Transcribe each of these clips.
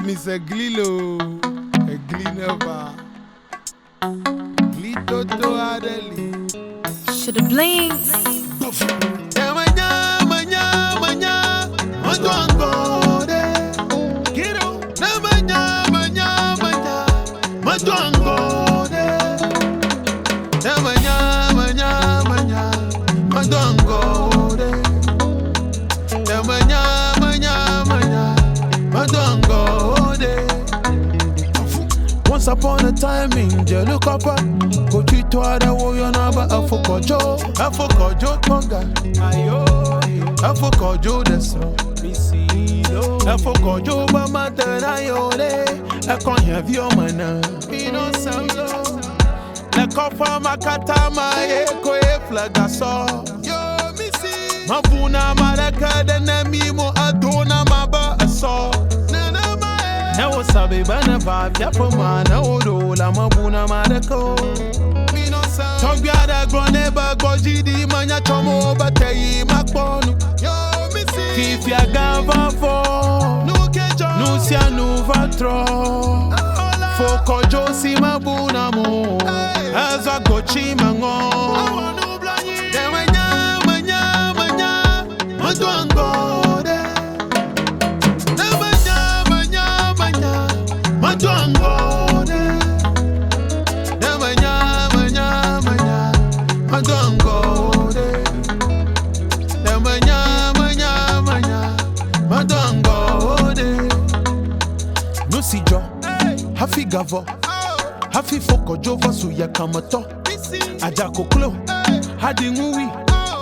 Mr. Glilo, a Glinova, Glitoto Adeli. Shoulda blinked. Once upon a time in Jelukapa, go to the warrior number of Fokojo, Tonga, Afokojo, the song, Afokojo, Bamata, I can't have your manner, Pino Samso, La Copa Makata, my echo, Flagaso, yo, Missy, Mabuna, Maraka, the Namimo, Adona, Maba, a saw. Now sabe bana vibe ya poma na odo la mabuna madako. Tobiada groneba gojidi manya chomo bateyi makbonu. If ya gava fo, no sia no vatro. Foko josi mabuna mo, azwa gochi mango. Manya, madwango. No si jo, hafi gavo, hafi foko jova suya kamato. Aja koklo, hadi ngui,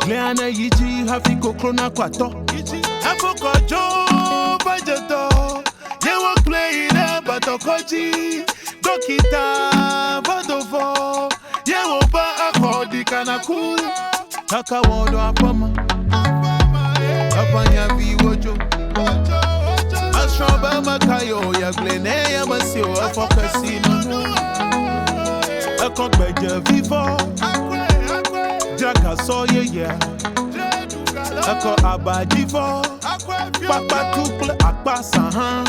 gleana yiji hafi koklo na kwato. Afoko jova jeto, yewa play ina batokoji. Dokita vodofo, yewa ba akodi kanaku. Kaka wodo apama, apanya viwojo. Ashoba makayo ya glene ya masio afokasino. Akokbeje vivo, jaka soye ya. Ako abadivo, papa tukle akbasahan.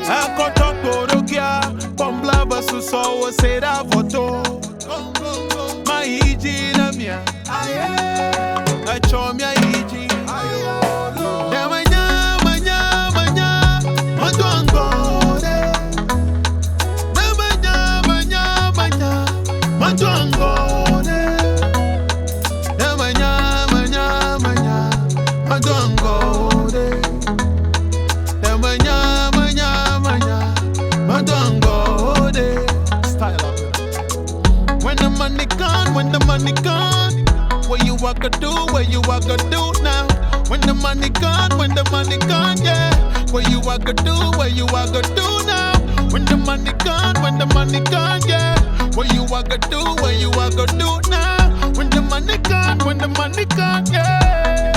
Ako tokorokia, pombla basu so sera voto. Maiji na mia, achomia iji. When the money gone, what you walk do, what you walk do now? When the money gone, yeah. What you walk do, what you walk do now? When the money gone, yeah. What you walk do, what you walk do now? When the money gone, yeah.